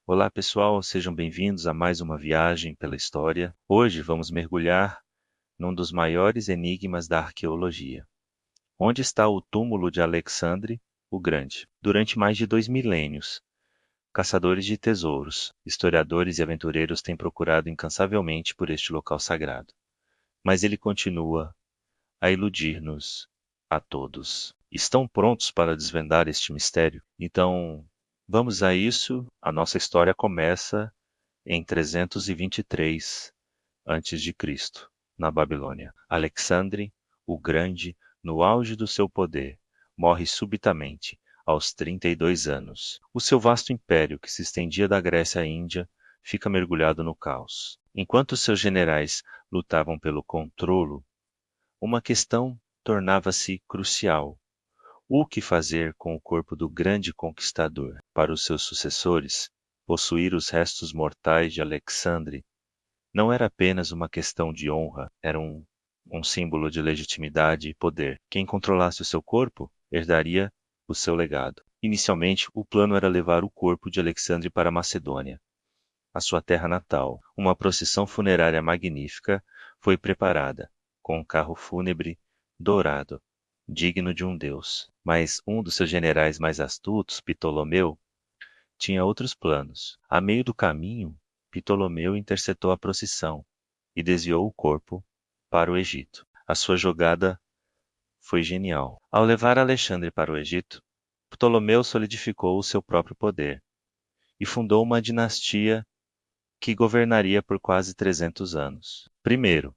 Olá pessoal, sejam bem-vindos a mais uma viagem pela história. Hoje vamos mergulhar num dos maiores enigmas da arqueologia. Onde está o túmulo de Alexandre o Grande? Durante mais de 2 milênios, caçadores de tesouros, historiadores e aventureiros têm procurado incansavelmente por este local sagrado. Mas ele continua a iludir-nos a todos. Estão prontos para desvendar este mistério? Então, vamos a isso. A nossa história começa em 323 a.C., na Babilônia. Alexandre o Grande, no auge do seu poder, morre subitamente, aos 32 anos. O seu vasto império, que se estendia da Grécia à Índia, fica mergulhado no caos. Enquanto seus generais lutavam pelo controlo, uma questão tornava-se crucial. O que fazer com o corpo do grande conquistador? Para os seus sucessores, possuir os restos mortais de Alexandre não era apenas uma questão de honra, era um símbolo de legitimidade e poder. Quem controlasse o seu corpo herdaria o seu legado. Inicialmente, o plano era levar o corpo de Alexandre para a Macedônia, a sua terra natal. Uma procissão funerária magnífica foi preparada, com um carro fúnebre dourado, digno de um deus. Mas um dos seus generais mais astutos, Ptolomeu, tinha outros planos. A meio do caminho, Ptolomeu interceptou a procissão e desviou o corpo para o Egito. A sua jogada foi genial. Ao levar Alexandre para o Egito, Ptolomeu solidificou o seu próprio poder e fundou uma dinastia que governaria por quase 300 anos. Primeiro,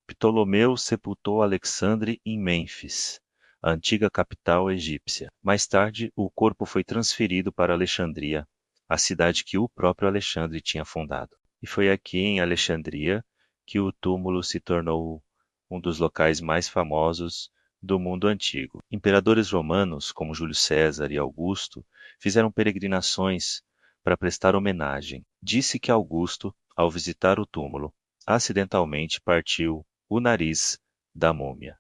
Ptolomeu sepultou Alexandre em Mênfis, a antiga capital egípcia. Mais tarde, o corpo foi transferido para Alexandria, a cidade que o próprio Alexandre tinha fundado. E foi aqui, em Alexandria, que o túmulo se tornou um dos locais mais famosos do mundo antigo. Imperadores romanos, como Júlio César e Augusto, fizeram peregrinações para prestar homenagem. Disse que Augusto, ao visitar o túmulo, acidentalmente partiu o nariz da múmia.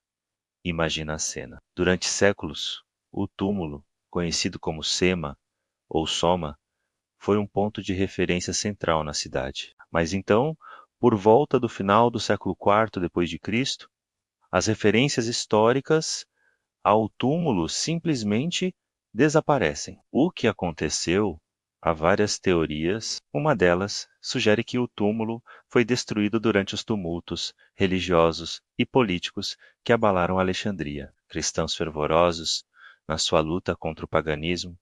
Imagina a cena. Durante séculos, o túmulo, conhecido como Sema ou Soma, foi um ponto de referência central na cidade. Mas então, por volta do final do século IV depois de Cristo, as referências históricas ao túmulo simplesmente desaparecem. O que aconteceu? Há várias teorias. Uma delas sugere que o túmulo foi destruído durante os tumultos religiosos e políticos que abalaram Alexandria. Cristãos fervorosos, na sua luta contra o paganismo,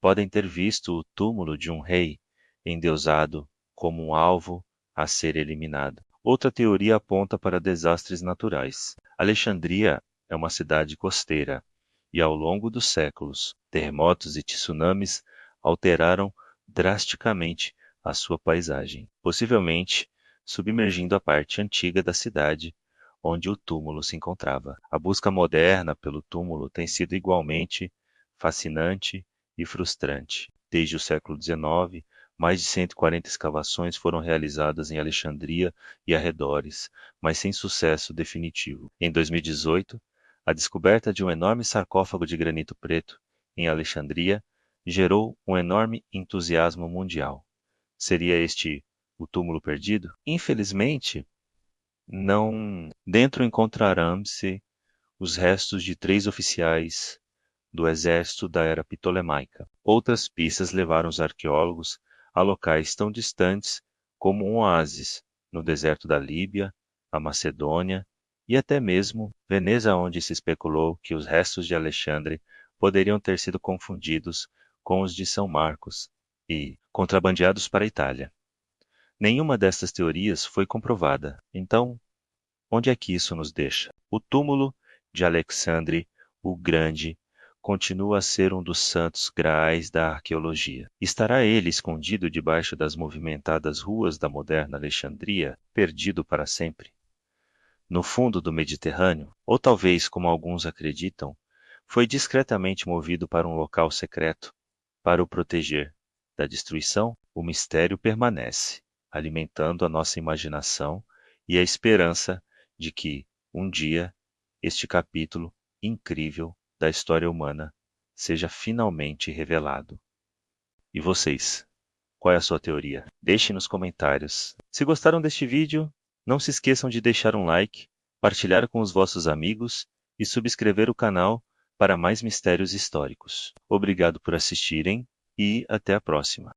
podem ter visto o túmulo de um rei endeusado como um alvo a ser eliminado. Outra teoria aponta para desastres naturais. Alexandria é uma cidade costeira, e ao longo dos séculos, terremotos e tsunamis alteraram drasticamente a sua paisagem, possivelmente submergindo a parte antiga da cidade onde o túmulo se encontrava. A busca moderna pelo túmulo tem sido igualmente fascinante e frustrante. Desde o século XIX, mais de 140 escavações foram realizadas em Alexandria e arredores, mas sem sucesso definitivo. Em 2018, a descoberta de um enorme sarcófago de granito preto em Alexandria gerou um enorme entusiasmo mundial. Seria este o túmulo perdido? Infelizmente, não. Dentro encontrarão-se os restos de 3 oficiais do exército da era ptolemaica. Outras pistas levaram os arqueólogos a locais tão distantes como um oásis no deserto da Líbia, a Macedônia e até mesmo Veneza, onde se especulou que os restos de Alexandre poderiam ter sido confundidos com os de São Marcos e contrabandeados para a Itália. Nenhuma destas teorias foi comprovada. Então, onde é que isso nos deixa? O túmulo de Alexandre o Grande continua a ser um dos santos graais da arqueologia. Estará ele escondido debaixo das movimentadas ruas da moderna Alexandria, perdido para sempre? No fundo do Mediterrâneo? Ou talvez, como alguns acreditam, foi discretamente movido para um local secreto para o proteger da destruição? O mistério permanece, alimentando a nossa imaginação e a esperança de que, um dia, este capítulo incrível da história humana seja finalmente revelado. E vocês? Qual é a sua teoria? Deixe nos comentários. Se gostaram deste vídeo, não se esqueçam de deixar um like, partilhar com os vossos amigos e subscrever o canal para mais mistérios históricos. Obrigado por assistirem e até a próxima.